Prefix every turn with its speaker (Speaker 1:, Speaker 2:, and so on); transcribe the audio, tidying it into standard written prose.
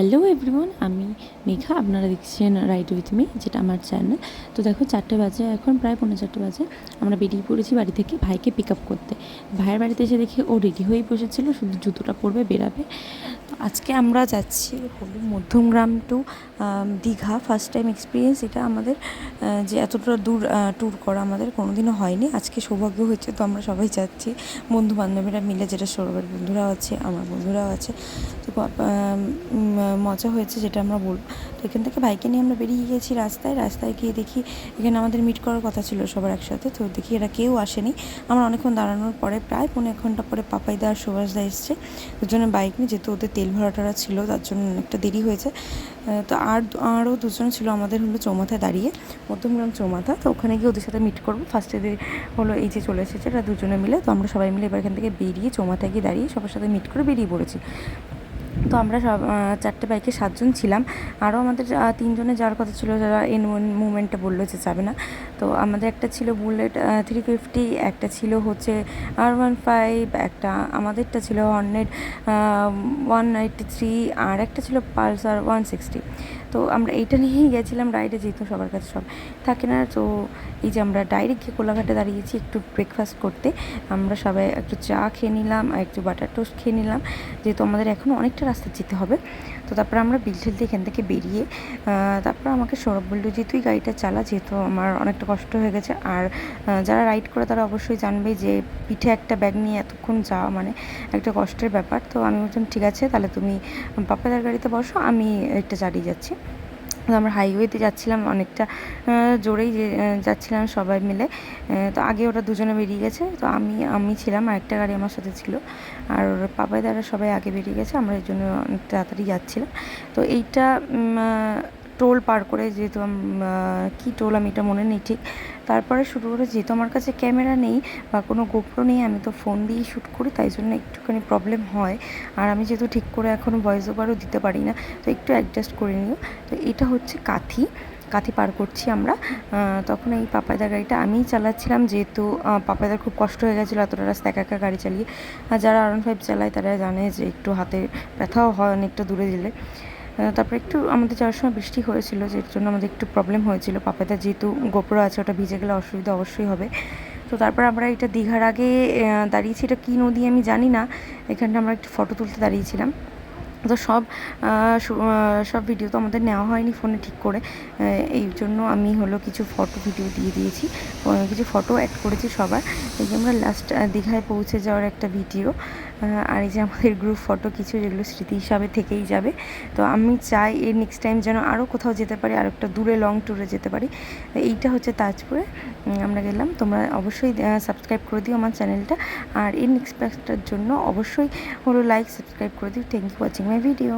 Speaker 1: Hello everyone, আমি মেঘা। আপনারা দেখছেন রাইড উইথ মি, যেটা আমার চ্যানেল। তো দেখো 4টে বাজে, এখন প্রায় 4:45 বাজে। আমরা বেরিয়ে পড়েছি বাড়ি থেকে ভাইকে পিক আপ করতে। ভাইয়ের বাড়িতে এসে দেখি ও রেডি হয়েই বসেছিল, শুধু জুতোটা পরবে, বেরাবে। তো আজকে আমরা যাচ্ছি হলো Madhyamgram to Digha. First time experience এটা আমাদের, যে এতটা দূর ট্যুর করা আমাদের কোনোদিনও হয়নি। আজকে সৌভাগ্য হয়েছে, তো আমরা সবাই যাচ্ছি বন্ধু বান্ধবীরা মিলে, যেটা সৌরভের বন্ধুরাও আছে, আমার বন্ধুরাও আছে। তো মজা হয়েছে, যেটা আমরা বলব। তো এখান থেকে বাইকে নিয়ে আমরা বেরিয়ে গিয়েছি রাস্তায় গিয়ে দেখি এখানে আমাদের মিট করার কথা ছিল সবার একসাথে। তো দেখি এরা কেউ আসেনি। আমরা অনেকক্ষণ দাঁড়ানোর পরে, প্রায় 1.5 ঘন্টা পরে পাপাইদা আর সুভাষদা এসছে দুজনে বাইক নিয়ে, যেহেতু ওদের তেল ভরাটারা ছিল, তার জন্য অনেকটা দেরি হয়েছে। তো আরও দুজন ছিল আমাদের, হলো চৌমাথায় দাঁড়িয়ে, মধ্যমগ্রাম চৌমাথা। তো ওখানে গিয়ে ওদের সাথে মিট করবো। ফার্স্টে হলো এই যে চলে এসেছে এরা দুজনে মিলে। তো আমরা সবাই মিলে এবার এখান থেকে বেরিয়ে চৌমাথায় গিয়ে দাঁড়িয়ে সবার সাথে মিট করে বেরিয়ে পড়েছি। তো আমরা সব 4টে বাইকে 7 জন ছিলাম। আরও আমাদের 3 জনে যাওয়ার কথা ছিল, যারা এন মুভমেন্টে বললো যে যাবে না। তো আমাদের একটা ছিল বুলেট 350, একটা ছিল হচ্ছে R15, একটা আমাদেরটা ছিল হর্নেট 193, আর একটা ছিল পালসার 160। তো আমরা এইটা নিয়েই গেছিলাম রাইডে, যেহেতু সবার কাছে সব থাকে না। তো এই যে আমরা ডাইরেক্ট গিয়ে কোলাঘাটে দাঁড়িয়েছি একটু ব্রেকফাস্ট করতে। আমরা সবাই একটু চা খেয়ে নিলাম আর একটু বাটার টোস্ট খেয়ে নিলাম, যেহেতু আমাদের এখনও অনেকটা রাস্তা যেতে হবে। তো তারপর আমরা বিল ঠেলতে এখান থেকে বেরিয়ে, তারপর আমাকে সৌরভ বলল যে তুই গাড়িটা চালা, যেহেতু আমার অনেকটা কষ্ট হয়ে গেছে। আর যারা রাইড করে তারা অবশ্যই জানবে যে পিঠে একটা ব্যাগ নিয়ে এতক্ষণ যাওয়া মানে একটা কষ্টের ব্যাপার। তো আমি বললাম ঠিক আছে, তাহলে তুমি পাপাদার গাড়িতে বসো, আমি একটা চালিয়ে যাচ্ছি। আমরা হাইওয়েতে যাচ্ছিলাম, অনেকটা জোরেই যাচ্ছিলাম সবাই মিলে। তো আগে ওরা দুজনে বেরিয়ে গেছে, তো আমি ছিলাম, আর একটা গাড়ি আমার সাথে ছিল। আর পাপাই দ্বারা সবাই আগে বেরিয়ে গেছে, আমরা এই জন্য অনেক তাড়াতাড়ি যাচ্ছিলাম। তো এইটা টোল পার করে, যেহেতু কী টোল আমি এটা মনে নেই ঠিক। তারপরে শুরু করে, যেহেতু আমার কাছে ক্যামেরা নেই বা কোনো গোপ্রো নেই, আমি তো ফোন দিয়েই শ্যুট করি, তাই জন্য একটুখানি প্রবলেম হয়। আর আমি যেহেতু ঠিক করে এখনও ভয়েস ওভারও দিতে পারি না, তো একটু অ্যাডজাস্ট করে নিও। তো এটা হচ্ছে কাথি পার করছি আমরা। তখন এই পাপাইদার গাড়িটা আমিই চালাচ্ছিলাম, যেহেতু পাপাইদার খুব কষ্ট হয়ে গেছিলো এতটা রাস্তা একা একা গাড়ি চালিয়ে। আর যারা R15 চালায় তারা জানে যে একটু হাতে ব্যথাও হয় অনেকটা দূরে গেলে। তারপরে একটু আমাদের যাওয়ার সময় বৃষ্টি হয়েছিল, যের জন্য আমাদের একটু প্রবলেম হয়েছিল। পাপাইদার যেহেতু গোপ্রো আছে, ওটা ভিজে গেলে অসুবিধা অবশ্যই হবে। তো তারপর আমরা এটা দীঘার আগে দাঁড়িয়েছি, এটা কী নদী আমি জানি না, এখানটা আমরা একটু ফটো তুলতে দাঁড়িয়েছিলাম। তো সব ভিডিও তো আমাদের নেওয়া হয়নি ফোনে ঠিক করে, এই জন্য আমি হলো কিছু ফটো ভিডিও দিয়ে দিয়েছি, কিছু ফটো অ্যাড করেছি সবার। এই যে আমরা লাস্ট দীঘায় পৌঁছে যাওয়ার একটা ভিডিও, আর এই যে আমাদের গ্রুপ ফটো কিছু, যেগুলো স্মৃতি হিসাবে থেকেই যাবে। তো আমি চাই এর নেক্সট টাইম যেন আরও কোথাও যেতে পারি, আর একটা দূরে লং ট্যুরে যেতে পারি। এইটা হচ্ছে তাজপুরে আমরা গেলাম। তোমরা অবশ্যই সাবস্ক্রাইব করে দিও আমার চ্যানেলটা, আর এর নেক্সট পার্টটার জন্য অবশ্যই হলো লাইক সাবস্ক্রাইব করে দিও। Thank you watching my video.